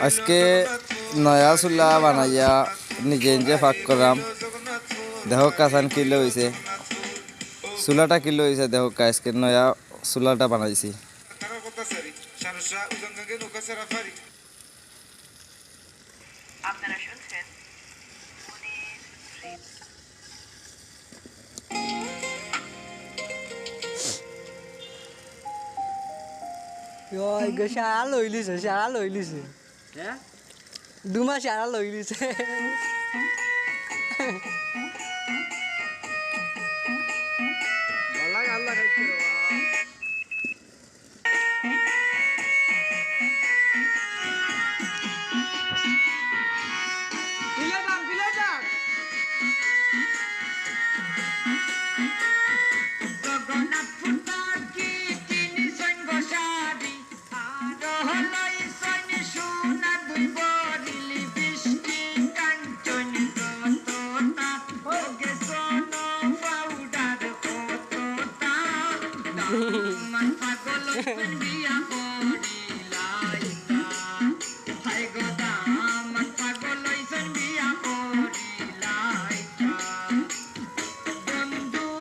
আজকে নয়া চুলা বানাইয়া নিজে নিজে ফাঁক করাম। দেহ কাঁচান কিলো হয়েছে, চুলাটা কিলো হয়েছে। দেহ আজকে নয়া চুলাটা বানাইছি। আপনারা শুনছেন Rồi, cái xa lùi đi rồi, xa lùi đi rồi. Đúng mà xa lùi đi rồi. Allah Allah kaçıyor. Biledan.